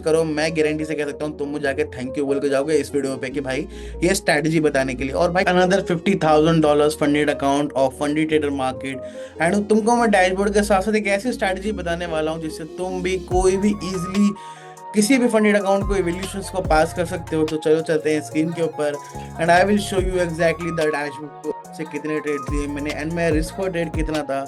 करो, मैं गारंटी से कह सकता हूँ तुम मुझे जाके थैंक यू बोल के जाओगे इस वीडियो पे कि भाई ये स्ट्रैटेजी बताने के लिए। और भाई another $50,000 funded account of Fundy trader market. And तुमको मैं डैशबोर्ड के साथ साथ एक ऐसी स्ट्रैटेजी बताने वाला हूँ जिससे तुम भी कोई भी इजीली किसी भी फंडेड अकाउंट को एवोल्यूशंस को पास कर सकते हो। तो चलो चलते हैं स्क्रीन के ऊपर and I will show you exactly the dashboard से कितने ट्रेड दिए मैंने एंड मेरा रिस्क पर ट्रेड कितना था।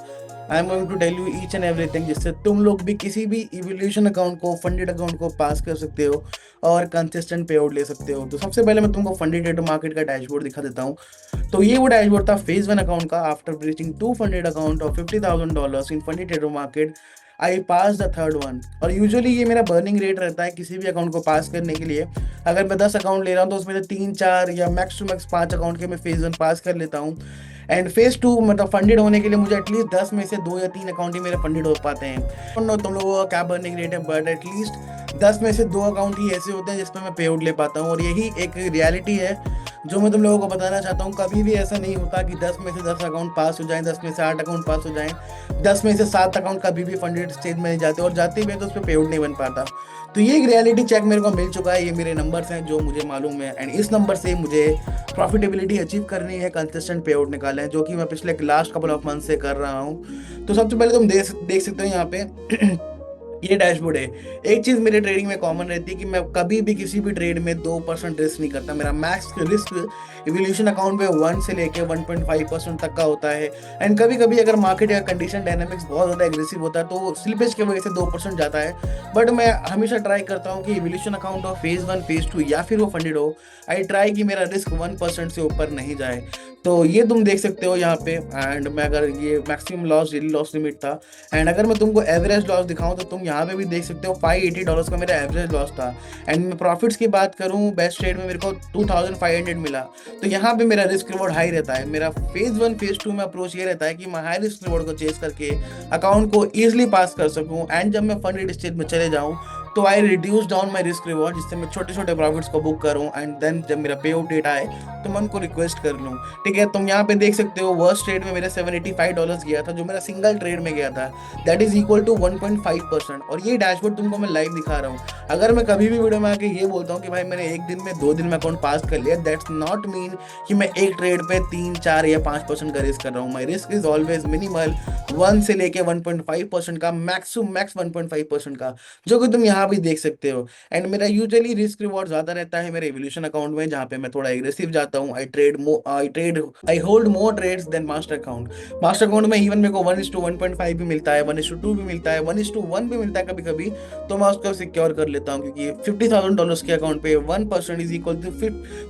I am going to tell you each and everything जिससे तुम लोग भी किसी भी इवोल्यूशन अकाउंट को फंडेड अकाउंट को पास कर सकते हो और कंसिस्टेंट पे आउट ले सकते हो। तो सबसे पहले मैं तुमको फंडेड ट्रेडर मार्केट का डैशबोर्ड दिखा देता हूँ। तो ये वो डैशबोर्ड था फेज वन अकाउंट का। After breaching two funded account of $50,000 in funded trader market I pass the third one. और यूजुअली ये मेरा बर्निंग रेट रहता है किसी भी अकाउंट को पास करने के लिए। अगर मैं 10 अकाउंट ले रहा हूँ तो उसमें से 3 4 या मैक्स टू मैक्स 5 अकाउंट के मैं फेज वन पास कर लेता हूँ। एंड फेज टू मतलब फंडेड होने के लिए मुझे एटलीस्ट 10 में से 2 या 3 अकाउंट ही मेरे फंडेड हो पाते हैं। नो तुम लोगों का क्या बर्निंग रेट है, बट एटलीस्ट 10 में से 2 अकाउंट ही ऐसे होते हैं जिसपे मैं पे आउट ले पाता हूँ। और यही एक रियलिटी है जो मैं तुम लोगों को बताना चाहता हूँ। कभी भी ऐसा नहीं होता कि 10 में से 10 अकाउंट पास हो जाएं, 10 में से 8 अकाउंट पास हो जाएं, 10 में से 7 अकाउंट कभी भी फंडेड स्टेज में नहीं जाते, और जाते भी हैं तो उस पर पे आउट नहीं बन पाता। तो ये एक रियलिटी चेक मेरे को मिल चुका है। ये मेरे नंबर्स हैं जो मुझे मालूम है एंड इस नंबर से मुझे प्रॉफिटेबिलिटी अचीव करनी है, कंसिस्टेंट पे आउट निकाले हैं, जो कि मैं पिछले लास्ट कपल ऑफ मंथ से कर रहा हूँ। तो सबसे पहले तुम देख सकते हो यहाँ पे ये डैशबोर्ड है। एक चीज मेरे ट्रेडिंग में कॉमन रहती है कि मैं कभी भी किसी भी ट्रेड में 2% रिस्क नहीं करता। मेरा मैक्स रिस्क इवोल्यूशन अकाउंट में 1 से लेके 1.5% तक का होता है। एंड कभी कभी अगर मार्केट या कंडीशन डायनामिक्स बहुत ज़्यादा एग्रेसिव होता है तो स्लिपेज की वजह से 2% जाता है। बट मैं हमेशा ट्राई करता हूँ कि इवोल्यूशन अकाउंट हो फेज वन फेज टू या फिर वो फंडेड हो, आई ट्राई कि मेरा रिस्क 1% से ऊपर नहीं जाए। तो ये तुम देख सकते हो यहाँ पे। एंड मैं अगर ये maximum loss daily loss limit था। एंड अगर मैं तुमको एवरेज लॉस दिखाऊं तो तुम यहाँ पे भी देख सकते हो $580 का मेरा एवरेज लॉस था। एंड मैं प्रॉफिट्स की बात करूँ बेस्ट ट्रेड में मेरे को 2500 मिला। तो यहाँ पे मेरा रिस्क रिवॉर्ड हाई रहता है। मेरा फेज वन फेज टू में अप्रोच ये रहता है कि मैं हाई रिस्क रिवॉर्ड को चेस करके अकाउंट को ईजिली पास कर सकूँ। एंड जब मैं फंडेड स्टेज में चले जाऊँ तो आई reduce down my risk reward जिससे मैं छोटे छोटे प्रॉफिट्स को बुक करूँ। एंड देन जब मेरा पे आउट डेट आए तो मैं उनको रिक्वेस्ट कर लूँ। ठीक है, तुम यहाँ पे देख सकते हो वर्स्ट ट्रेड में मेरे $785 गया था जो मेरा सिंगल ट्रेड में गया था। That is equal to 1.5%। और ये डैशबोर्ड तुमको मैं लाइव दिखा रहा हूँ। अगर मैं कभी भी वीडियो में आके ये बोलता हूँ कि भाई मैंने एक दिन में 2 दिन में अकाउंट पास कर लिया, दैट्स नॉट मीन कि मैं एक ट्रेड पे 3 4 या 5% का रिस्क कर रहा हूँ। माई रिस्क इज ऑलवेज मिनिमल 1 से लेके 1.5% का, मैक्स टू मैक्स 1.5% का, जो कि तुम यहाँ भी देख सकते हो। एंड मेरा यूजुअली रिस्क रिवॉर्ड ज्यादा रहता है मेरे एवोल्यूशन अकाउंट में जहाँ पे मैं थोड़ा एग्रेसिव जाता हूँ। I hold more trades than master account. Master account में इवन मेरे को 1:1.5 भी मिलता है, 1:2 भी मिलता है, 1:1 भी मिलता है कभी कभी। तो मैं उसको सिक्योर कर लेता हूँ क्योंकि $50,000 के अकाउंट पे 1% is equal to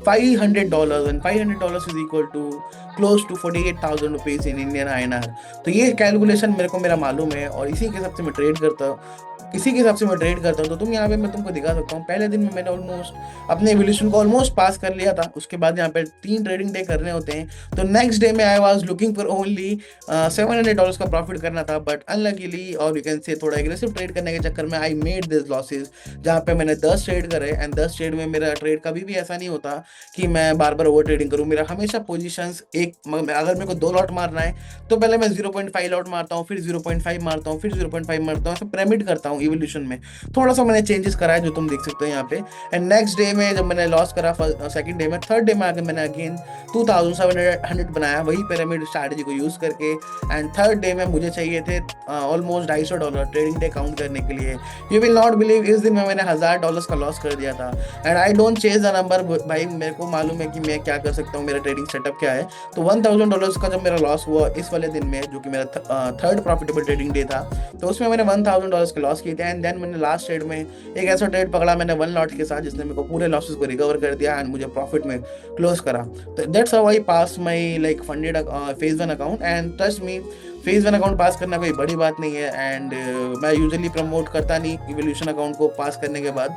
$500 and $500 is equal to close to 48,000 rupees in Indian INR। तो ये कैलकुलेशन मेरे को मेरा मालूम है और इसी के हिसाब से मैं ट्रेड करता हूँ। इसी के हिसाब से मैं ट्रेड करता हूँ। तो तुम यहाँ पे मैं तुमको दिखा सकता हूँ पहले दिन में मैंने ऑलमोस्ट अपने एवोल्यूशन को ऑलमोस्ट पास कर लिया था। उसके बाद यहाँ पे 3 ट्रेडिंग डे करने होते हैं। तो नेक्स्ट डे में I was looking for only $700 का प्रॉफिट करना था, बट अनलकीली और यू कैन से थोड़ा एग्रेसिव ट्रेड करने के चक्कर में आई मेड दिस लॉसेज जहाँ पे मैंने 10 ट्रेड करे। एंड 10 ट्रेड में मेरा ट्रेड कभी भी ऐसा नहीं होता कि मैं बार बार ओवर ट्रेडिंग करूँ। मेरा हमेशा पोजीशंस एक अगर मेरे को 2 लॉट मारना है तो पहले मैं 0.5 लॉट मारता हूँ, फिर 0.5 मारता हूँ, फिर 0.5 मारता हूँ, ऐसे पिरामिड करता हूँ इवोल्यूशन में। थोड़ा सा मैंने चेंजेस करा है जो तुम देख सकते हो यहाँ पे। एंड नेक्स्ट डे में जब मैंने लॉस करा सेकंड डे में, थर्ड डे में आकर मैंने अगेन 2700 बनाया वही पिरामिड स्ट्रैटेजी को यूज करके। एंड थर्ड डे में मुझे चाहिए थे ऑलमोस्ट $250 ट्रेडिंग डे काउंट करने के लिए। यू विल नॉट बिलीव इस दिन में मैंने $1000 का लॉस कर दिया था। And I don't chase the number भाई, मेरे को मालूम है कि मैं क्या कर सकता हूँ, मेरा ट्रेडिंग सेटअप क्या है। तो $1000 का जब मेरा लॉस हुआ इस वाले दिन में जो कि मेरा थर्ड प्रॉफिटेबल ट्रेडिंग डे था, तो उसमें मैंने $1000 के लॉस किए थे। एंड देन मैंने लास्ट ट्रेड में एक ऐसा ट्रेड पकड़ा मैंने 1 लॉट के साथ जिसने मेरे को पूरे लॉसेस को रिकवर कर दिया एंड मुझे प्रॉफिट में क्लोज करा। तो that's how I pass my like funded phase one account. And trust me, phase one account pass करना कोई बड़ी बात नहीं है। एंड मैं यूजुअली प्रमोट करता नहीं इवोल्यूशन अकाउंट को पास करने के बाद।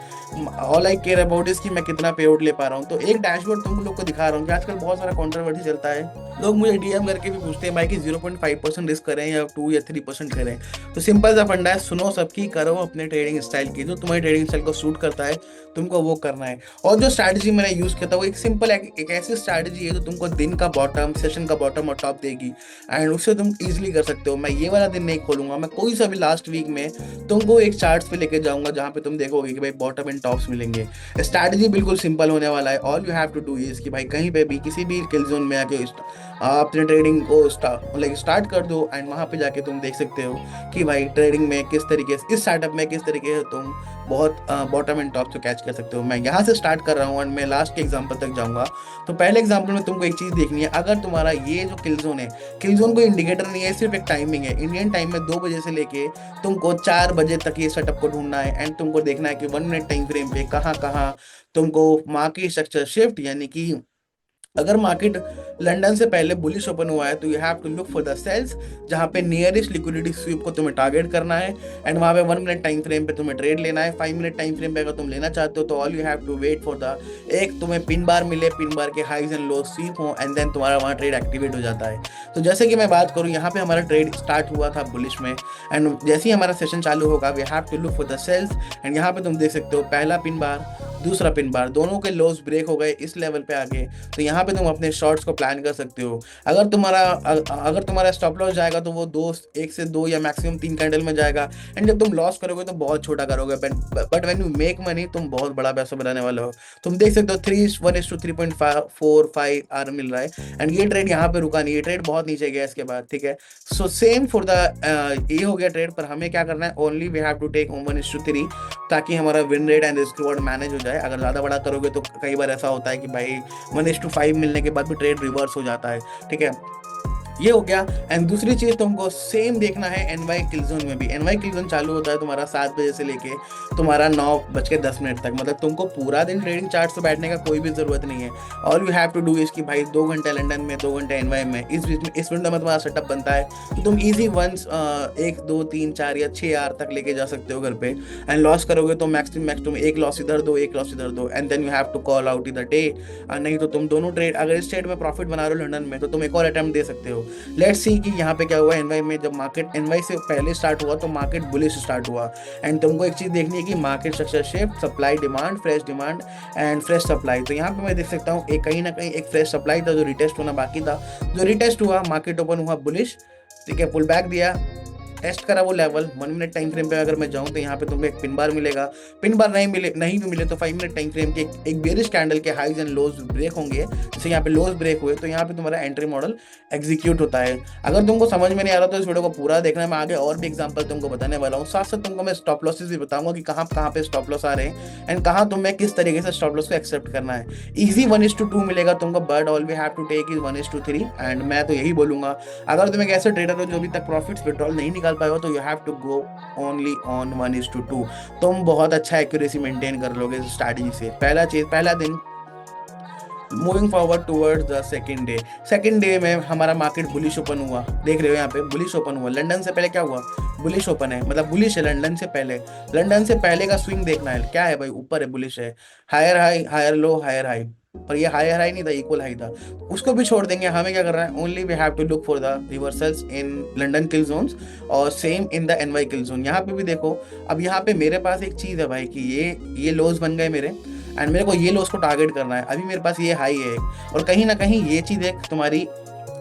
All I care about is कि मैं कितना पे आउट ले पा रहा हूँ। तो एक डैशबोर्ड तुम लोग को दिखा रहा हूँ कि आजकल बहुत सारा कंट्रोवर्सी चलता है। लोग मुझे डीएम करके भी पूछते हैं भाई कि 0.5% रिस्क करें या 2 या 3% करें। तो सिंपल सा फंडा है, सुनो सबकी, करो अपने ट्रेडिंग स्टाइल की, जो तुम्हारी ट्रेडिंग स्टाइल को सूट करता है तुमको वो करना है। और जो स्ट्रैटेजी मैंने यूज किया था वो एक सिंपल एक ऐसी स्ट्रैटेजी है जो तुमको दिन का बॉटम, सेशन का बॉटम और टॉप देगी। एंड उससे तुम इजिली कर सकते हो। मैं ये वाला दिन नहीं खोलूंगा, मैं कोई सा भी लास्ट वीक में तुमको एक चार्ट्स पे लेके जाऊंगा जहाँ पे तुम देखोगे कि भाई बॉटम एंड टॉप्स मिलेंगे। स्ट्रैटेजी बिल्कुल सिंपल होने वाला है। All you have to do is कि भाई कहीं पे भी किसी भी किल जोन में आके अपने ट्रेडिंग को स्टार्ट कर दो, एंड वहां पे जाके तुम देख सकते हो कि भाई ट्रेडिंग में किस तरीके से, इस सेटअप में किस तरीके से तुम बहुत बॉटम एंड टॉप को कैच कर सकते हो। मैं यहाँ से स्टार्ट कर रहा हूँ एंड मैं लास्ट के एग्जांपल तक जाऊंगा। तो पहले एग्जांपल में तुमको एक चीज देखनी है, अगर तुम्हारा ये जो किल जोन है, किल जोन कोई इंडिकेटर नहीं है, सिर्फ एक टाइमिंग है। इंडियन टाइम में 2 बजे से लेके तुमको 4 बजे तक ये सेटअप को ढूंढना है, एंड तुमको देखना है कि 1 मिनट टाइम फ्रेम पे कहाँ कहाँ तुमको मार्केट स्ट्रक्चर शिफ्ट, यानी कि अगर मार्केट लंदन से पहले बुलिश ओपन हुआ है तो you have to look for the sells जहां पे नियरेस्ट लिक्विडिटी स्वीप को तुम्हें टारगेट करना है, एंड वहां पे 1 मिनट टाइम फ्रेम पे तुम्हें ट्रेड लेना है। 5 मिनट टाइम फ्रेम पे अगर तुम लेना चाहते हो तो all you have to wait for the एक तुम्हें पिन बार मिले, पिन बार के हाइज एंड लोज स्वीप हो, एंड देन तुम्हारा वहां ट्रेड एक्टिवेट हो जाता है। तो जैसे कि मैं बात करूं, यहाँ पे हमारा ट्रेड स्टार्ट हुआ था बुलिश में, एंड जैसे ही हमारा सेशन चालू होगा we have to look for the sells, and यहाँ पे तुम देख सकते हो पहला पिन बार, दूसरा पिन बार, दोनों के लोज ब्रेक हो गए इस लेवल पे आगे। तो यहाँ पे तुम अपने शॉर्ट्स को प्लान कर सकते हो। अगर तुम्हारा स्टॉप लॉस जाएगा तो वो 1 से 2 या मैक्सिमम 3 कैंडल में जाएगा, एंड जब तुम लॉस करोगे तो बहुत छोटा करोगे, but when you make money तुम बहुत बड़ा पैसा बनाने वाले हो। तुम देख सकते हो 3:1:3.45 आर मिल रहा है, एंड ये ट्रेड यहाँ पे रुका नहीं, ये ट्रेड बहुत नीचे गया इसके बाद, ठीक है। सो सेम फॉर द ये हो गया ट्रेड, पर हमें क्या करना है, only we have to take 1:3 ताकि हमारा win rate and risk reward manage हो जाए। अगर ज़्यादा बड़ा करोगे तो कई बार ऐसा होता है कि भाई 1:5 मिलने के बाद भी ट्रेड रिवर्स हो जाता है, ठीक है। ये हो गया। एंड दूसरी चीज तुमको सेम देखना है एनवाई किल जोन में भी। एनवाई किल जोन चालू होता है तुम्हारा 7 बजे से लेके तुम्हारा 9:10 तक, मतलब तुमको पूरा दिन ट्रेडिंग चार्ट पे बैठने का कोई भी जरूरत नहीं है। All you have to do is कि भाई 2 घंटे लंदन में, 2 घंटे एनवाई में, इस विंडो में तुम्हारा सेटअप बनता है तो तुम इजी वंस 1 2 3 4 या 6 आर तक लेके जा सकते हो घर पे। एंड लॉस करोगे तो मैक्स तुम एक लॉस इधर दो, एक लॉस इधर दो, and then you have to call out in the day. नहीं तो तुम दोनों ट्रेड, अगर इस ट्रेड में प्रॉफिट बना रहे हो लंदन में तो तुम एक और अटेम्प्ट दे सकते हो। लेट्स सी कि यहाँ पे क्या हुआ एनवाई में, जब मार्केट एनवाई से पहले स्टार्ट हुआ तो मार्केट बुलिश स्टार्ट हुआ, एंड तुमको एक चीज देखनी है कि market structure shift, supply demand, fresh demand and fresh supply. तो यहाँ पे मैं देख सकता हूँ एक कहीं ना कहीं एक फ्रेश सप्लाई था जो रिटेस्ट होना बाकी था, जो रिटेस्ट हुआ, मार्केट ओपन हुआ बुलिश, ठीक है, पुल बैक दिया, टेस्ट करा वो लेवल। 1 मिनट टाइम फ्रेम पे अगर मैं जाऊं तो यहाँ पे तुम्हें एक पिन बार मिलेगा, पिन बार नहीं भी मिले तो 5 मिनट टाइम फ्रेम के एक बेरिश कैंडल के हाइज एंड लोज ब्रेक होंगे, जैसे यहाँ पे लोज ब्रेक हुए तो यहाँ पे तुम्हारा एंट्री मॉडल एग्जीक्यूट होता है। अगर तुमको समझ में नहीं आ रहा तो इस वीडियो को पूरा देखना है, मैं आगे और भी एग्जाम्पल तुमको बताने वाला हूँ। साथ साथ तुमको मैं स्टॉप लॉसेस भी बताऊंगा कि कहाँ कहाँ पे स्टॉप लॉस आ रहे हैं एंड कहाँ तुम्हें किस तरीके से स्टॉप लॉस को एक्सेप्ट करना है। ईजी 1:2 मिलेगा तुमको, but all we have to take is 1:3। And मैं तो यही बोलूंगा, अगर तुम एक ऐसे ट्रेडर हो जो अभी तक प्रॉफिट्स विड्रॉल नहीं निकाल पाए हो तो you have to go only on 1:2। तुम बहुत अच्छा एक्यूरेसी मेंटेन कर लोगे स्ट्रैटेजी से। पहला दिन moving forward towards the second day में हमारा मार्केट बुलिश ओपन हुआ, देख रहे हो यहाँ पे बुलिश ओपन हुआ। लंदन से पहले क्या हुआ, बुलिश ओपन है, मतलब बुलिश है लंदन से पहले। लंदन से पहले का स्विंग देखना है, क्या है भाई, ऊपर है, बुलिश है, higher high, higher low, higher high, पर ये हायर हाई नहीं था, इक्वल हाई था, उसको भी छोड़ देंगे। हमें क्या करना है, only we have to look for the reversals in London kill zones और same in the NY kill zone. यहाँ पे भी देखो, अब यहाँ पे मेरे पास एक चीज है भाई कि ये लोज बन गए मेरे, एंड मेरे को ये लोस को टारगेट करना है। अभी मेरे पास ये हाई है और कहीं ना कहीं ये चीज़ एक तुम्हारी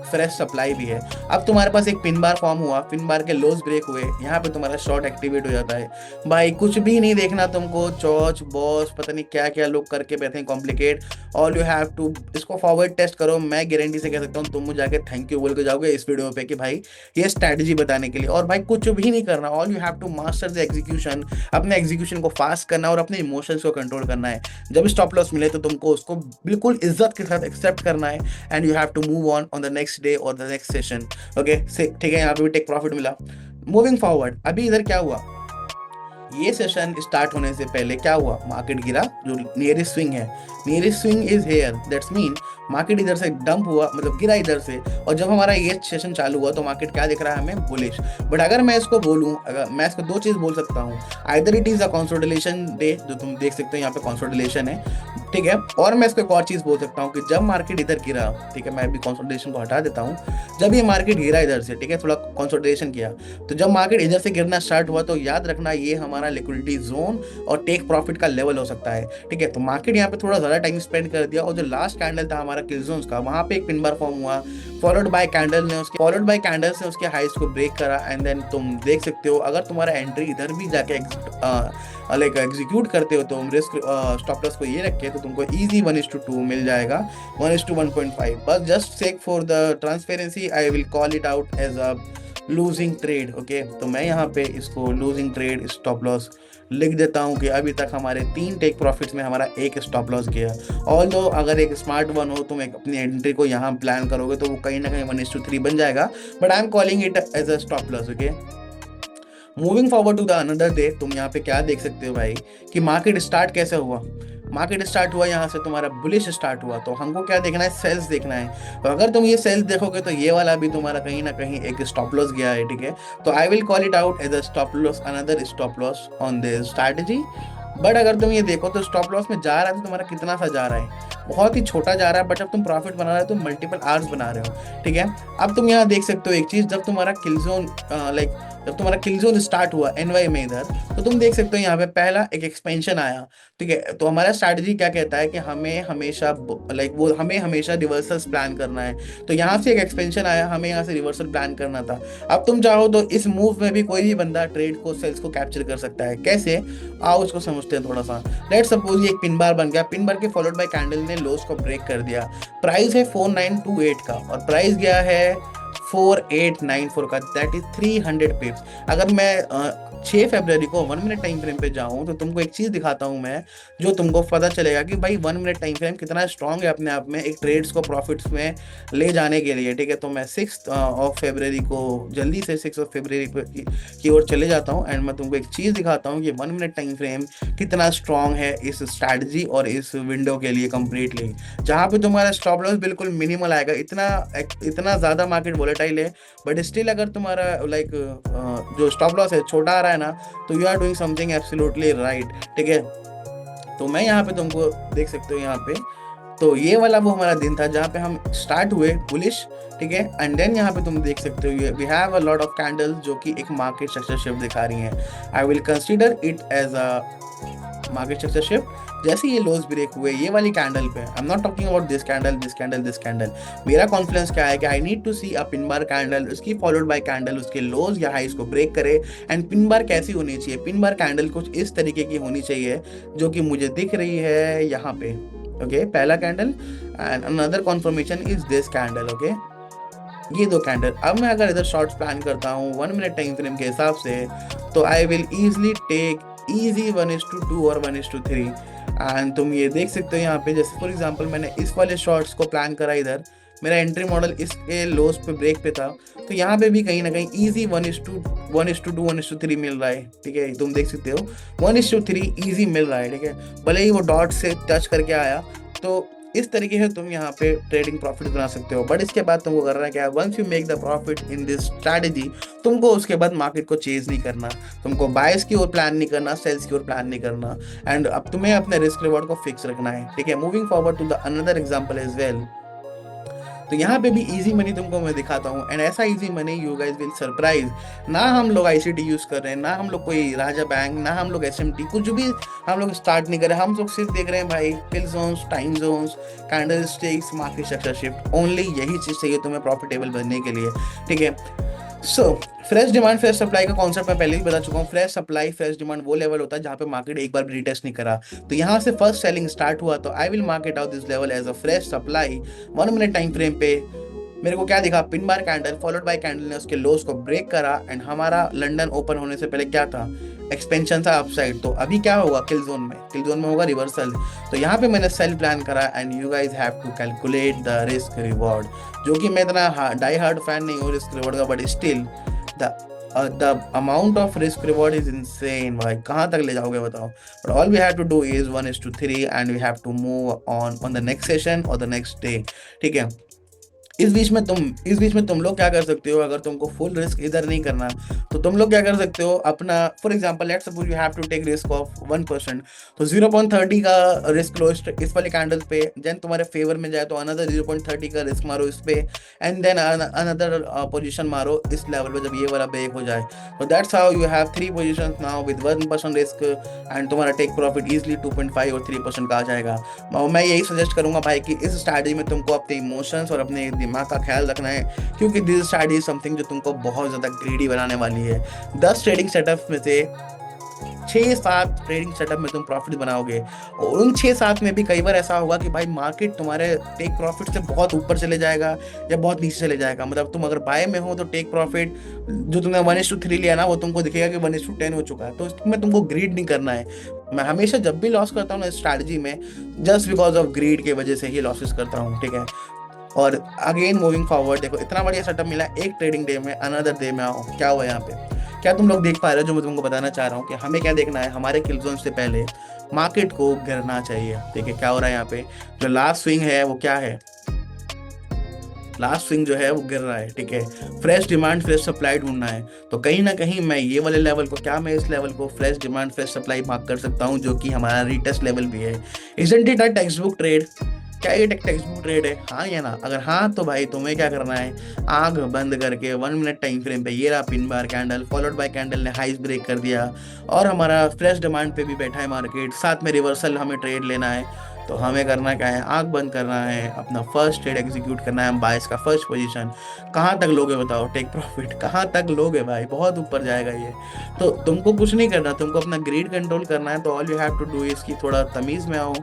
फ्रेश सप्लाई भी है। अब तुम्हारे पास एक पिन बार फॉर्म हुआ, पिन बार के लोस ब्रेक हुए, यहाँ पे तुम्हारा शॉर्ट एक्टिवेट हो जाता है। भाई कुछ भी नहीं देखना तुमको, चॉच बॉस पता नहीं क्या क्या लोग करके बैठे हैं complicate. All you have to इसको फॉरवर्ड टेस्ट करो। मैं गारंटी से कह सकता हूँ तुम मुझे जाके थैंक यू बोल के जाओगे इस वीडियो पे कि भाई ये स्ट्रैटेजी बताने के लिए। और भाई कुछ भी नहीं करना, all you have to master the execution. अपने एग्जीक्यूशन को फास्ट करना और अपने इमोशंस को कंट्रोल करना है। जब स्टॉप लॉस मिले तो तुमको उसको बिल्कुल इज्जत के साथ एक्सेप्ट करना है, and you have to move on the next day और द नेक्स्ट सेशन। ओके ठीक है, यहाँ पे भी टेक प्रॉफिट मिला। मूविंग फॉरवर्ड, अभी इधर क्या हुआ, ये सेशन स्टार्ट होने से पहले क्या हुआ, मार्केट गिरा, जो नियरेस्ट स्विंग है, nearest swing is here, that's mean market इधर से डंप हुआ, मतलब गिरा इधर से। और जब हमारा ये सेशन चालू हुआ तो मार्केट क्या दिख रहा है हमें, बुलिश। बट अगर मैं इसको बोलूं, अगर मैं इसको 2 चीज बोल सकता हूँ, either it is a consolidation day, जो तुम देख सकते हो यहाँ पे कंसोलिडेशन है, ठीक है। और मैं इसको एक और चीज बोल सकता हूँ कि जब मार्केट इधर गिरा, ठीक है, मैं अभी कंसोलिडेशन को हटा देता हूँ, जब ये मार्केट गिरा इधर से, ठीक है, थोड़ा कंसोलिडेशन किया, तो जब मार्केट इधर से गिरना स्टार्ट हुआ तो याद रखना ये हमारा तुम्हारा लिक्विडिटी जोन और टेक प्रॉफिट का लेवल हो सकता है। ठीक है, तो मार्केट यहाँ पे थोड़ा ज़्यादा टाइम स्पेंड कर दिया और जो लास्ट कैंडल था हमारा किल जोन्स का, वहाँ पे एक पिन बार फॉर्म हुआ, फॉलोड बाय कैंडल्स ने उसके हाइस को ब्रेक करा। एंड देन तुम देख सकते हो अगर तुम्हारा एंट्री इधर भी जाके लाइक एग्जीक्यूट करते हो तो तुम रिस्क स्टॉप लॉस को ये रखे तो तुमको इजी 1:2 मिल जाएगा, 1:1.5। बस just check for the transparency I will call it out as a losing trade. Okay, तो मैं यहाँ पे इसको लूजिंग ट्रेड स्टॉप लॉस लिख देता हूँ कि अभी तक हमारे 3 टेक प्रॉफिट्स में हमारा एक स्टॉप लॉस गया। ऑल्दो अगर एक स्मार्ट वन हो तुम एक अपनी एंट्री को यहाँ प्लान करोगे तो वो कहीं ना कहीं 1:3 बन जाएगा, but I am calling it as a stop loss. Okay, moving forward to the another day, तुम यहाँ पे क्या देख सकते हो भाई कि मार्केट स्टार्ट कैसे हुआ। मार्केट स्टार्ट हुआ यहाँ से तुम्हारा बुलिश स्टार्ट हुआ, तो हमको क्या देखना है, सेल्स देखना है। तो अगर तुम ये सेल्स देखोगे तो ये वाला भी तुम्हारा कहीं ना कहीं एक स्टॉप लॉस गया है। ठीक है, तो I will call it out as a stop loss, another stop loss on this strategy. But अगर तुम ये देखो तो स्टॉप लॉस में जा रहा है तो तुम्हारा कितना सा जा रहा है, बहुत ही छोटा जा रहा है, बट जब तुम प्रॉफिट बना रहे हो तो मल्टीपल आवर्स बना रहे हो। ठीक है, अब तुम यहाँ देख सकते हो एक चीज, जब तुम्हारा किल जोन जब तुम्हारा किल जोन स्टार्ट हुआ एनवाई में इधर, तो तुम देख सकते हो यहाँ पे पहला एक एक्सपेंशन आया। ठीक है, तो हमारा स्ट्रैटेजी क्या कहता है कि हमें हमेशा रिवर्सल्स प्लान करना है। तो यहाँ से एक एक्सपेंशन आया, हमें यहाँ से रिवर्सल प्लान करना था। अब तुम चाहो तो इस मूव में भी कोई भी बंदा ट्रेड को, सेल्स को कैप्चर कर सकता है। कैसे, आओ उसको समझते हैं थोड़ा सा। लेट्स सपोज ये एक पिन बार बन गया, पिन बार के फॉलोड बाय कैंडल ने लोस को ब्रेक कर दिया। प्राइस है 4928 का और प्राइस गया है 4894 का, दैट इज 300 पिप्स। अगर मैं 6 फरवरी को 1 मिनट टाइम फ्रेम पे जाऊं तो तुमको एक चीज दिखाता हूं मैं, जो तुमको पता चलेगा कि भाई 1 मिनट टाइम फ्रेम कितना स्ट्रांग है अपने आप में एक ट्रेड्स को प्रॉफिट्स में ले जाने के लिए। ठीक है, तो मैं 6 फरवरी को जल्दी से 6 फरवरी की ओर चले जाता हूँ एंड मैं तुमको एक चीज दिखाता हूँ कि 1 मिनट टाइम फ्रेम कितना स्ट्रांग है इस स्ट्रैटेजी और इस विंडो के लिए कंप्लीटली, जहाँ पे तुम्हारा स्टॉप लॉस बिल्कुल मिनिमल आएगा। इतना ज्यादा मार्केट वोलेटाइल है, बट स्टिल अगर तुम्हारा जो स्टॉप लॉस है छोटा आ रहा है ना, तो you are doing something absolutely right. ठीक है, तो मैं यहाँ पे तुमको देख सकते हो यहाँ पे, तो ये वाला वो हमारा दिन था जहाँ पे हम स्टार्ट हुए बुलिश। ठीक है, एंड देन यहाँ पे तुम देख सकते हो we have a lot of candles जो कि एक मार्केट स्ट्रक्चर शिफ्ट दिखा रही हैं। I will consider it as a market structure shift. जैसे ये लोज ब्रेक हुए ये वाली कैंडल पे, I am not talking about this candle, मेरा कॉन्फिडेंस क्या है कि I need to see a pin bar candle, उसकी फॉलोड बाय कैंडल उसके लोज या हाइस को ब्रेक करे। एंड पिन बार कैसी होनी चाहिए, पिन बार कैंडल कुछ इस तरीके की होनी चाहिए जो कि मुझे दिख रही है यहाँ पे। ओके, पहला candle and another conformation is this candle. Okay, ये 2 कैंडल। अब मैं अगर इधर शॉर्ट्स प्लान करता हूँ 1 मिनट टाइम फ्रेम के हिसाब से, तो I will easily take easy 1:2 और 1:3। एंड तुम ये देख सकते हो यहाँ पे, जैसे फॉर एग्जांपल मैंने इस वाले शॉर्ट्स को प्लान करा, इधर मेरा एंट्री मॉडल इसके लोस पे ब्रेक पे था, तो यहाँ पे भी कहीं ना कहीं इजी 1:2 1:3 मिल रहा है। ठीक है, तुम देख सकते हो 1:3 इजी मिल रहा है। ठीक है, भले ही वो डॉट से टच करके आया, तो इस तरीके से तुम यहाँ पे ट्रेडिंग प्रॉफिट बना सकते हो। बट इसके बाद तुमको करना है क्या, once you make the profit in this strategy, तुमको उसके बाद मार्केट को चेज नहीं करना, तुमको बायस की ओर प्लान नहीं करना, सेल्स की ओर प्लान नहीं करना, एंड अब तुम्हें अपने रिस्क रिवॉर्ड को फिक्स रखना है। ठीक है, moving forward to the another example as well. तो यहाँ पे भी इजी मनी तुमको मैं दिखाता हूँ, एंड ऐसा easy money you guys will surprise. ना हम लोग आईसीटी यूज कर रहे हैं, ना हम लोग कोई राजा बैंक, ना हम लोग एसएमटी, कुछ भी हम लोग स्टार्ट नहीं कर रहे। हम लोग सिर्फ देख रहे हैं भाई kill zones, time zones, candlesticks, market structure shift. Only यही चीज चाहिए तुम्हें प्रॉफिटेबल बनने के लिए। ठीक है, so fresh demand fresh supply का कॉन्सेप्ट मैं पहले ही बता चुका हूँ। फ्रेश सप्लाई फ्रेश डिमांड वो लेवल होता है जहाँ पे मार्केट एक बार भी रिटेस्ट नहीं करा। तो यहाँ से फर्स्ट सेलिंग स्टार्ट हुआ, तो I will market out this level as a fresh supply. 1 minute time frame पे मेरे को क्या दिखा, pin bar candle followed by candle ने उसके लोस को ब्रेक करा, एंड हमारा लंदन ओपन होने से पहले क्या था, एक्सपेंशन था अपसाइड। तो अभी क्या होगा, किल जोन में होगा रिवर्सल। तो यहाँ पे मैंने सेल प्लान करा, and you guys have to calculate the risk reward, जो कि मैं इतना डाई हार्ड फैन नहीं हूँ रिस्क रिवॉर्ड का, but still the amount of risk reward is insane। भाई कहाँ तक ले जाओगे बताओ। but all we have to do is 1:3 and we have to move on the next session or the next day। ठीक है, इस बीच में तुम लोग क्या कर सकते हो, अगर तुमको फुल रिस्क इधर नहीं करना तो तुम लोग क्या कर सकते हो, अपना for example let's suppose you have to take risk of 1%, तो 0.30 का रिस्क लो इस वाले कैंडल पे, देन तुम्हारे फेवर में जाए तो अनदर 0.30 का रिस्क मारो इस पे, एंड देन अनदर पोजीशन मारो इस लेवल पे जब ये वाला ब्रेक हो जाए। तो that's how you have 3 positions now with 1% risk, and तुम्हारा टेक प्रॉफिट इजीली 2.5 और 3% का आ जाएगा। और मैं यही सजेस्ट करूंगा भाई कि इस स्ट्रैटेजी में तुमको अपने इमोशंस और अपने दिमाग का ख्याल रखना है, क्योंकि दिस स्ट्रैटेजी इज समथिंग जो तुमको बहुत ज़्यादा ग्रीडी बनाने वाली है। 10 ट्रेडिंग सेटअप में से 6-7 ट्रेडिंग सेटअप में तुम प्रॉफिट बनाओगे, और उन 6-7 में भी कई बार ऐसा होगा कि भाई मार्केट तुम्हारे टेक प्रॉफिट से बहुत ऊपर चले जाएगा या बहुत नीचे चले जाएगा। मतलब तुम अगर बाय में हो तो टेक प्रॉफिट जो तुमने 1:3 लिया ना, वो तुमको दिखेगा कि 1:10 हो चुका है, तो इसमें तुमको ग्रीड नहीं करना है। मैं हमेशा जब भी लॉस करता हूँ ना स्ट्रैटेजी में, जस्ट बिकॉज ऑफ ग्रीड की वजह से ही लॉसेस करता हूँ, ठीक है। और अगेन मूविंग फॉरवर्ड, देखो इतना बढ़िया सेटअप मिला एक ट्रेडिंग डे में, अनदर डे में आओ क्या हुआ यहाँ पे, क्या तुम लोग देख पा रहे हो जो मैं तुमको बताना चाह रहा हूँ कि हमें क्या देखना है, हमारे किल जोन से पहले मार्केट को गिरना चाहिए। देखिए क्या हो रहा है यहाँ पे, जो लास्ट स्विंग है वो क्या है, लास्ट स्विंग जो है वो गिर रहा है, ठीक है। फ्रेश डिमांड फ्रेश सप्लाई ढूंढना है, तो कहीं ना कहीं मैं ये वाले लेवल को, क्या मैं इस लेवल को fresh demand fresh supply mark कर सकता हूँ, जो कि हमारा रीटेस्ट लेवल भी है। Isn't it a text book trade, क्या ये टेक्स्ट बुक ट्रेड है, हाँ या ना? अगर हाँ तो भाई तुम्हें क्या करना है, आंख बंद करके 1 मिनट टाइम फ्रेम पे ये रहा pin bar candle followed by candle ने हाइस ब्रेक कर दिया, और हमारा फ्रेश डिमांड पे भी बैठा है मार्केट, साथ में रिवर्सल हमें ट्रेड लेना है। तो हमें करना क्या है, आंख बंद करना है, अपना फर्स्ट ट्रेड एग्जीक्यूट करना है, बायस का फर्स्ट पोजीशन। कहाँ तक लोगे बताओ टेक प्रॉफिट, कहाँ तक लोगे भाई, बहुत ऊपर जाएगा ये। तो तुमको कुछ नहीं करना, तुमको अपना ग्रीड कंट्रोल करना है, तो all you have to do इसकी थोड़ा तमीज़ में आओ,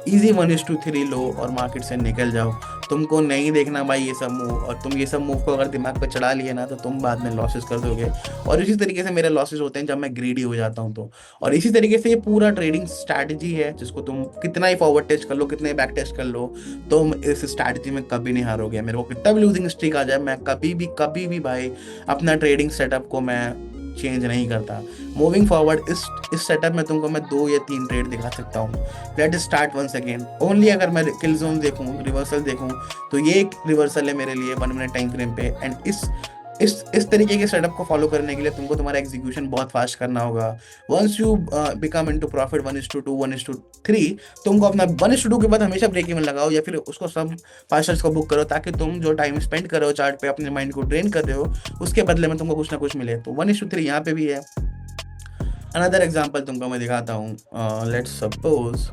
इजी 1:3 लो और मार्केट से निकल जाओ। तुमको नहीं देखना भाई ये सब मूव, और तुम ये सब मूव को अगर दिमाग पे चढ़ा लिए ना तो तुम बाद में लॉसेस कर दोगे। और इसी तरीके से मेरे लॉसेस होते हैं जब मैं ग्रीडी हो जाता हूँ तो। और इसी तरीके से ये पूरा ट्रेडिंग स्ट्रैटेजी है जिसको तुम कितना ही फॉरवर्ड टेस्ट कर लो, कितने बैक टेस्ट कर लो, तुम इस स्ट्रैटेजी में कभी नहीं हारोगे। मेरे को कितना भी लूजिंग स्ट्रीक आ जाए, मैं कभी भी भाई अपना ट्रेडिंग सेटअप को मैं चेंज नहीं करता। मूविंग फॉरवर्ड इस सेटअप में तुमको मैं 2 या 3 ट्रेड दिखा सकता हूँ। Let start once again, only अगर मैं किल जोन देखूँ, रिवर्सल देखूँ, तो ये एक रिवर्सल है मेरे लिए 1 मिनट टाइम फ्रेम पे। एंड इस तरीके के सेटअप को फॉलो करने के लिए तुमको तुम्हारा एग्जीक्यूशन बहुत फास्ट करना होगा। Once you become into profit 1:2 1:3, तुमको अपना 1:2 के बाद हमेशा ब्रेक इवन लगाओ, या फिर उसको सब पार्टनर्स को बुक करो, ताकि तुम जो टाइम स्पेंड कर रहे हो चार्ट पे अपने माइंड को ट्रेन कर रहे हो, उसके बदले में तुमको कुछ ना कुछ मिले। तो 1:3 यहाँ पे भी है। अनदर एग्जाम्पल तुमको मैं दिखाता हूँ। Let's suppose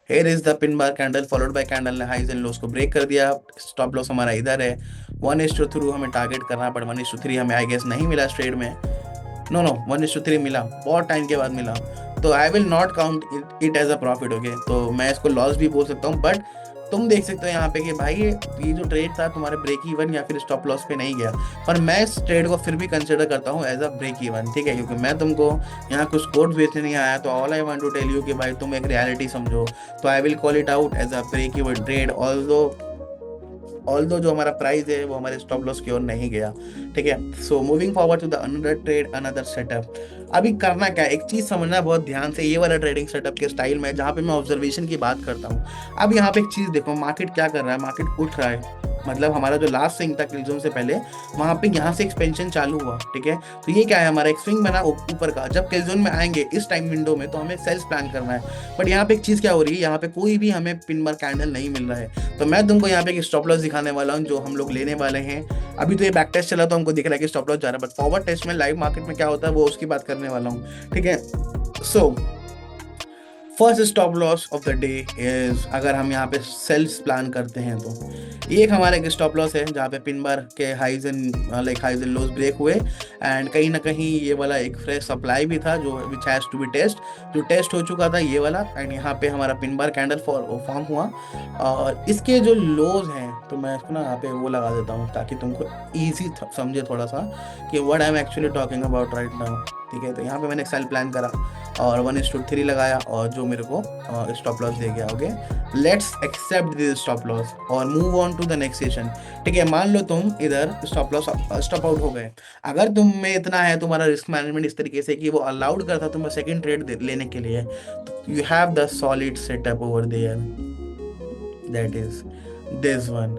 hair is the pin bar candle followed by candle ने हाइज एंड लोस को ब्रेक कर दिया, स्टॉप लॉस हमारा इधर है 1:3 हमें टारगेट करना, बट 1:3 हमें आई गेस नहीं मिला ट्रेड में। नो 1:3 मिला, बहुत टाइम के बाद मिला, तो I will not count it as a profit. Okay, तो मैं इसको लॉस भी बोल सकता हूँ, बट तुम देख सकते हो यहाँ पे कि भाई ये जो ट्रेड था तुम्हारे ब्रेक इवन या फिर स्टॉप लॉस पे नहीं गया, पर मैं इस ट्रेड को फिर भी कंसिडर करता हूँ एज अ ब्रेक इवन, ठीक है। क्योंकि मैं तुमको यहाँ कुछ कोड्स बेचने नहीं आया, तो all I want to tell you कि भाई तुम एक रियलिटी समझो, तो I will call it out as a break even trade. Although जो हमारा प्राइस है वो हमारे स्टॉप लॉस की ओर नहीं गया, ठीक है। So moving forward to the another trade, another setup. अभी करना क्या है, एक चीज समझना बहुत ध्यान से, ये वाला ट्रेडिंग सेटअप के स्टाइल में जहाँ पे मैं ऑब्जर्वेशन की बात करता हूँ। अब यहाँ पे एक चीज देखो, मार्केट क्या कर रहा है, मार्केट उठ रहा है, मतलब हमारा जो लास्ट स्विंग था किल जोन से पहले, वहां पे यहाँ से एक्सपेंशन चालू हुआ, ठीक है। तो ये क्या है, हमारा एक स्विंग बना ऊपर का। जब किल जोन में आएंगे इस टाइम विंडो में, तो हमें सेल्स प्लान करना है। बट यहाँ पे एक चीज क्या हो रही है, यहाँ पे कोई भी हमें पिन बार कैंडल नहीं मिल रहा है, तो मैं तुमको यहाँ पे एक स्टॉप लॉस दिखाने वाला हूँ जो हम लोग लेने वाले हैं। अभी तो ये बैक टेस्ट चला तो हमको दिख रहा है कि स्टॉप लॉस जा रहा है, बट फॉरवर्ड टेस्ट में लाइव मार्केट में क्या होता है वो उसकी बात करने वाला हूँ, ठीक है। So first stop loss of the day is, अगर हम यहाँ पे सेल्स प्लान करते हैं तो ये एक हमारा एक स्टॉप लॉस है जहाँ पे पिन बार के हाइज एंड लोस ब्रेक हुए, एंड कहीं ना कहीं ये वाला एक फ्रेश सप्लाई भी था जो which has to be test, जो टेस्ट हो चुका था ये वाला, एंड यहाँ पे हमारा पिन बार कैंडल फॉर्म हुआ। और इसके जो लोज हैं, तो मैं इसको ना यहाँ पे वो लगा देता हूँ ताकि तुमको ईजी समझे थोड़ा सा कि what I am actually talking about right now, ठीक है। तो यहाँ पे मैंने एक सेल प्लान करा और 1:3 लगाया, और जो मेरे को स्टॉप लॉस दे गया। Okay, let's accept this stop loss और move on to the next session, ठीक है। मान लो तुम इधर स्टॉप लॉस स्टॉप आउट हो गए, अगर तुम में इतना है तुम्हारा रिस्क मैनेजमेंट इस तरीके से कि वो अलाउड करता तुम्हें सेकंड ट्रेड लेने के लिए, तो you have the solid setup over there, that is this one.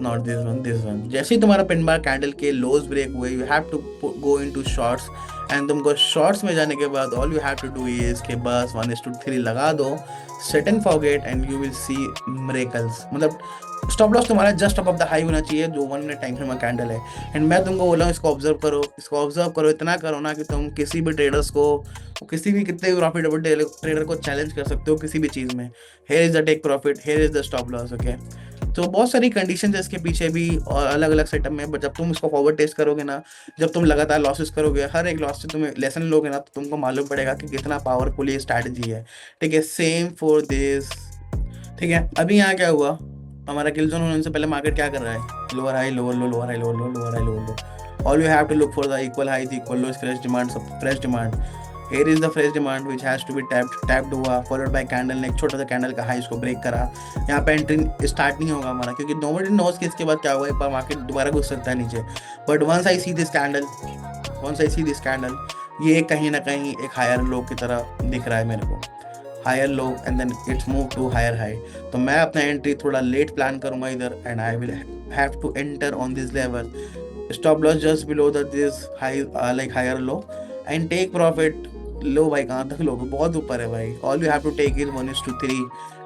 Not this one. जैसे ही तुम्हारा पिन बार कैंडल के लोज ब्रेक हुए, you have to go into shorts, and तुमको शॉर्ट्स में जाने के बाद all you have to do is के बस 1:3 लगा दो, set and forget, and you will see miracles. मतलब स्टॉप लॉस तुम्हारा जस्ट अबव द हाई होना चाहिए जो 1 मिनट टाइम फ्रेम का कैंडल है। एंड मैं तुमको बोला हूँ इसको ऑब्जर्व करो, इसको ऑब्जर्व करो, इतना करो ना कि तुम किसी भी ट्रेडर्स को, किसी भी कितने भी प्रॉफिटेबल ट्रेडर को चैलेंज कर सकते हो किसी भी चीज़ में। Here is the take profit, here is the stop loss. Okay, तो बहुत सारी कंडीशन है इसके पीछे भी और अलग अलग सेटअप में, बट जब तुम इसको फॉरवर्ड टेस्ट करोगे ना, जब तुम लगातार लॉसेस करोगे, हर एक लॉस से तुम्हें लेसन लोगे ना, तो तुमको मालूम पड़ेगा कि कितना पावरफुल ये स्ट्रैटेजी है। ठीक है, सेम फॉर दिस। ठीक है, अभी यहाँ क्या हुआ, हमारा किल जोन होने से पहले मार्केट क्या कर रहा है, lower high lower low, lower high lower low, lower high lower low. All you have to look for the equal high equal low, fresh demand, सब fresh demand. Here is the fresh demand which has to be tapped हुआ, followed by candle ने एक छोटा सा candle का high इसको break करा। यहाँ पे एंट्री स्टार्ट नहीं होगा हमारा, क्योंकि nobody knows कि इसके बाद क्या हुआ, एक बार मार्केट दोबारा घुस सकता है नीचे। But once I see this candle, ये कहीं ना कहीं एक हायर लो की तरह दिख रहा है मेरे को, higher low and then it's move to higher high. तो मैं अपना एंट्री थोड़ा लेट प्लान करूंगा इधर, and I will have to enter on this level, stop loss just below this high like higher low, and take profit. लो भाई, कहाँ तक लो, बहुत ऊपर है भाई। All you have to take is 1:3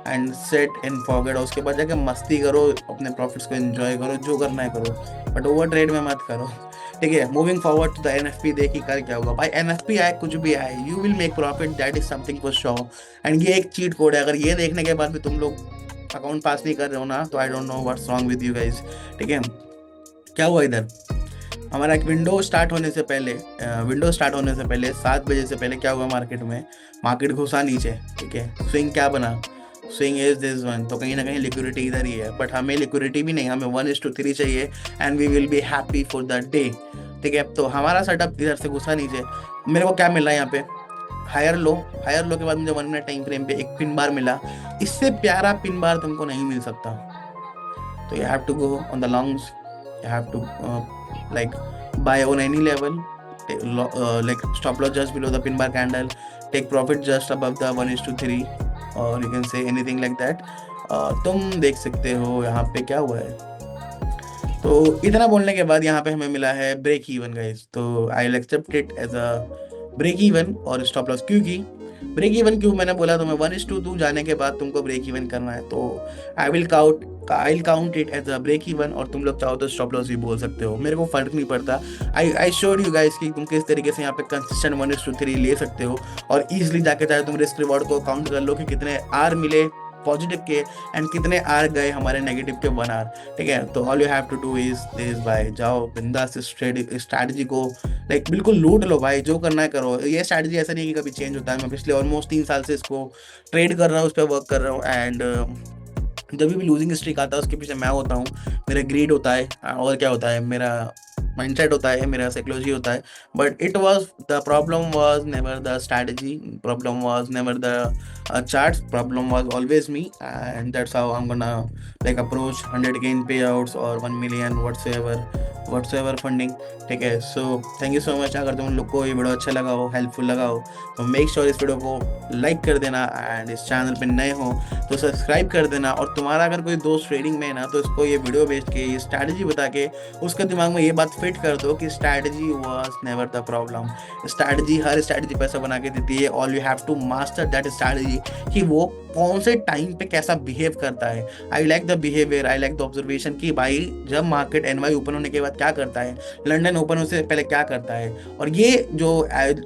and set and forget. उसके बाद जाके मस्ती करो, अपने प्रॉफिट्स को एंजॉय करो, जो करना है करो, बट ओवर ट्रेड में मत करो। ठीक है, moving forward to the NFP, देखिए कर क्या होगा भाई। एनएफपी आए कुछ भी आए, you will make profit, that is something for sure. And ये एक चीट कोड है, अगर ये देखने के बाद भी तुम लोग अकाउंट पास नहीं कर रहे हो ना, तो आई don't know what's wrong with you guys. ठीक है, क्या हुआ इधर, हमारा एक विंडो स्टार्ट होने से पहले 7 बजे से पहले क्या हुआ मार्केट में, मार्केट घुसा नीचे। ठीक है, स्विंग क्या बना, स्विंग इज दिस वन। तो कहीं ना कहीं लिक्विडिटी इधर ही है, बट हमें लिक्विडिटी भी नहीं, हमें 1:3 चाहिए, and we will be happy for the day. ठीक है, तो हमारा सेटअप इधर से घुसा नीचे, मेरे को क्या मिला यहाँ पे, हायर लो के बाद मुझे 1 मिनट टाइम फ्रेम पे एक पिन बार मिला। इससे प्यारा पिन बार तुमको नहीं मिल सकता। तो you have to go on the longs, you have to like buy on any level, like stop loss just below the pin bar candle, take profit just above the 1:3, or you can say anything like that। तुम देख सकते हो यहाँ पे क्या हुआ है। तो इतना बोलने के बाद यहाँ पे हमें मिला है ब्रेक इवन गाइस, तो I will accept it as a break even और स्टॉप लॉस। क्योंकि ब्रेक इवन क्यों मैंने बोला, तुम्हें 1:2 जाने के बाद तुमको ब्रेक इवन करना है, तो I will count it as a break even, और तुम लोग चाहो तो स्टॉप लॉस भी बोल सकते हो, मेरे को फर्क नहीं पड़ता। आई शोड यू गाइस कि तुम किस तरीके से यहाँ पे कंसिस्टेंट 1:3 ले सकते हो, और इजीली जाके चाहे तुम रिस्क रिवॉर्ड को काउंट कर लो कि कितने आर मिले पॉजिटिव के एंड कितने आर गए हमारे नेगेटिव के 1 आर। ठीक है, तो all you have to do is this भाई, जाओ बिंदास स्ट्रैटेजी को लाइक बिल्कुल लूट लो भाई, जो करना है करो। ये स्ट्रैटेजी ऐसा नहीं कि कभी चेंज होता है, मैं पिछले ऑलमोस्ट 3 साल से इसको ट्रेड कर रहा हूँ, उस पर वर्क कर रहा हूँ, एंड जब भी लूजिंग स्ट्रीक आता है उसके पीछे मैं होता हूँ, मेरा ग्रीड होता है, और क्या होता है, मेरा माइंडसेट होता है, मेरा साइकोलॉजी होता है। But it was the problem was never the strategy, problem was never the charts, problem was always me, and that's how I'm gonna like approach 100K in payouts or 1 million whatsoever funding। ठीक है, so thank you so much. अगर तुम लोग को ये video अच्छा लगा हो, हेल्पफुल लगा हो, तो मेक श्योर इस वीडियो को लाइक कर देना, एंड इस चैनल पे नए हो तो सब्सक्राइब कर देना। और तुम्हारा अगर कोई दोस्त ट्रेडिंग में है ना, तो इसको ये वीडियो भेज के, ये स्ट्रैटेजी बता के उसके दिमाग में ये बात फिट कर दो कि strategy was never the problem. Strategy, हर स्ट्रैटेजी पैसा बना के देती है, all you have to master that strategy, कि वो कौन से टाइम पे कैसा बिहेव करता है। I like the behaviour, I like the observation, कि भाई जब मार्केट एनवाई ओपन होने के बाद क्या करता है, लंदन ओपन होने से पहले क्या करता है, और ये जो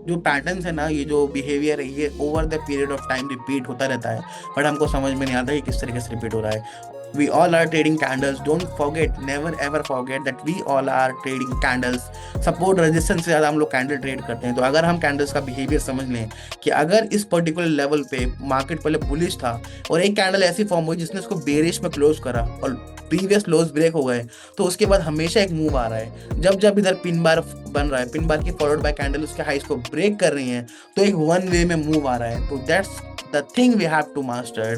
पैटर्न्स है ना, ये जो बिहेवियर है, ये over the period of time repeat होता रहता है, बट हमको समझ में नहीं आता कि किस तरीके से रिपीट हो रहा है। We all are trading candles. Don't forget, never ever forget that we all are trading candles. Support resistance से ज़्यादा हम लोग कैंडल ट्रेड करते हैं। तो अगर हम कैंडल्स का बिहेवियर समझ लें कि अगर इस पर्टिकुलर लेवल पे मार्केट पहले बुलिश था और एक कैंडल ऐसी फॉर्म हुई जिसने उसको बेरिश में क्लोज करा और प्रीवियस लोज ब्रेक हो गए, तो उसके बाद हमेशा एक मूव आ रहा है। जब जब इधर पिन बार बन रहा है, पिन बार की फॉलोड बाय कैंडल उसके हाइस को ब्रेक कर रही है, तो एक वन वे में मूव आ रहा है। तो that's the thing we have to master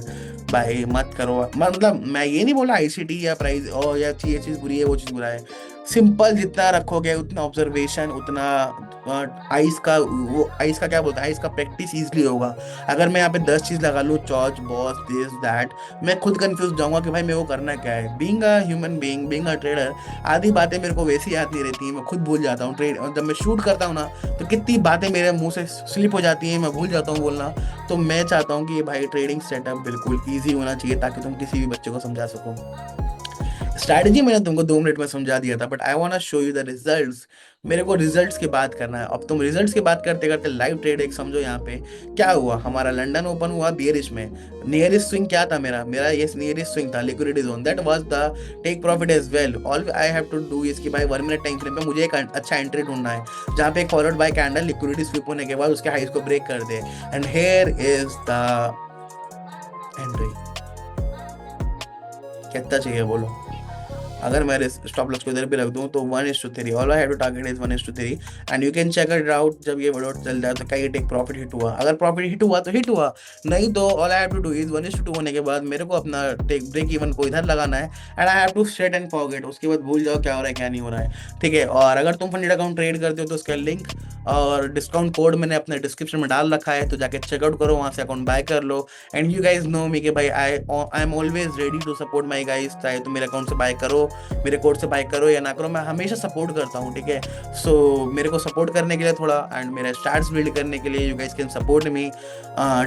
भाई। मत करो, मतलब मैं ये नहीं बोला आईसीटी या प्राइस और या ये चीज़ बुरी है वो चीज़ बुरा है, सिंपल जितना रखोगे उतना ऑब्जर्वेशन, उतना आइस का, वो आइस का क्या बोलते हैं, आइस का प्रैक्टिस इजीली होगा। अगर मैं यहाँ पे 10 चीज लगा लूँ, चॉच बॉस दिस दैट, मैं खुद कंफ्यूज जाऊंगा कि भाई मेरे को करना क्या है। Being a human being, being a trader, आधी बातें मेरे को वैसी याद नहीं रहती हैं, मैं खुद भूल जाता हूँ। ट्रेड जब मैं शूट करता हूँ ना, तो कितनी बातें मेरे मुंह से स्लिप हो जाती हैं, मैं भूल जाता हूँ बोलना। तो मैं चाहता हूँ कि ये भाई ट्रेडिंग सेटअप बिल्कुल ईजी होना चाहिए, ताकि तुम किसी भी बच्चे को समझा सको। स्ट्रैटेजी मैंने तुमको 2 मिनट में समझा दिया था, but I want show you the results. मेरे को रिजल्ट्स की बात करना है। अब तुम रिजल्ट्स की बात करते करते लाइव ट्रेड एक समझो। यहाँ पे क्या हुआ, हमारा लंदन ओपन हुआ बियरिश में। नियरेस्ट स्विंग क्या था मेरा, मेरा ये नियरेस्ट स्विंग था liquidity zone, that was the take profit as well. All I have to do is कि भाई 1 मिनट टाइम फ्रेम पे मुझे एक अच्छा एंट्री ढूंढना है, जहाँ पे एक forward by candle liquidity sweep होने के बाद उसके हाइस को ब्रेक कर दे। And here is the entry. कितना चाहिए बोलो? अगर मैं स्टॉप लॉस को इधर भी रख दूं तो 1:3, all I have to target is 1:3। And you can check it out, जब ये वीडियो चल जाए तो क्या ये टेक प्रॉफिट हिट हुआ। अगर प्रॉफिट हिट हुआ तो हिट हुआ, नहीं तो all I have to do is 1:2 होने के बाद मेरे को अपना टेक ब्रेक इवन को इधर लगाना है। And I have to set and forget, उसके बाद भूल जाओ क्या हो रहा है क्या नहीं हो रहा है। ठीक है, और अगर तुम फंडेड अकाउंट ट्रेड करते हो तो उसका लिंक और डिस्काउंट कोड मैंने अपने डिस्क्रिप्शन में डाल रखा है, तो जाके चेकआउट करो, वहां से अकाउंट बाय कर लो। And you guys know me कि भाई I am always ready to support my guys, चाहे तो मेरे अकाउंट से बाय करो, मेरे कोड से बाय करो या ना करो, मैं हमेशा सपोर्ट करता हूँ। ठीक है, सो मेरे को सपोर्ट करने के लिए थोड़ा, एंड मेरे स्टार्स बिल्ड करने के लिए you guys can support me.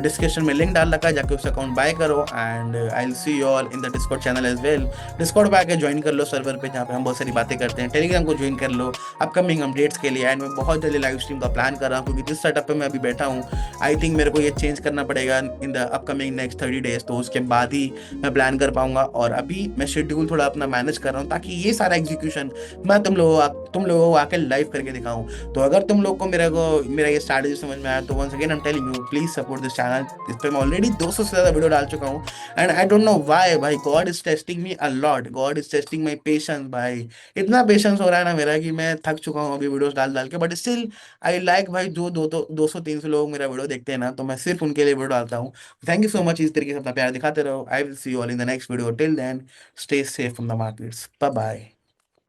Description में लिंक डाल रखा है, जाके उस अकाउंट बाय करो। And I will see you all in the Discord channel as well. Discord पे आके ज्वाइन कर लो सर्वर पे, जहाँ पे हम बहुत सारी बातें करते हैं। टेलीग्राम को ज्वाइन कर लो अपकमिंग अपडेट्स के लिए। एंड मैं बहुत जल्दी लाइव स्ट्रीम का प्लान कर रहा हूँ, क्योंकि जिस सेटअप पे मैं अभी बैठा हूँ, आई थिंक मेरे को ये चेंज करना पड़ेगा in the upcoming next 30 days, तो उसके बाद ही मैं प्लान कर पाऊंगा। और अभी मैं शेड्यूल थोड़ा अपना मैनेज कर रहा हूँ, ताकि ये सारा एग्जीक्यूशन मैं तुम लोगों को आके लाइव करके दिखाऊं। तो अगर तुम लोग को मेरा ये स्ट्रैटेजी समझ में आया, तो once again I am telling you, please support this channel. इस पे मैं ऑलरेडी 200 से ज्यादा वीडियो डाल चुका हूँ। And I don't know why भाई, God is testing me a lot, God is testing my patience भाई। इतना पेशेंस हो रहा है ना मेरा कि मैं थक चुका हूँ अभी वीडियोस डाल डाल के, बट स्टिल आई लाइक भाई, जो 200-300 लोग मेरा वीडियो देखते हैं ना, तो मैं सिर्फ उनके लिए वीडियो डालता हूँ। थैंक यू सो मच, इस तरीके से अपना प्यार दिखाते रहो। I will see you all in the next video, till then stay safe from the markets, bye bye.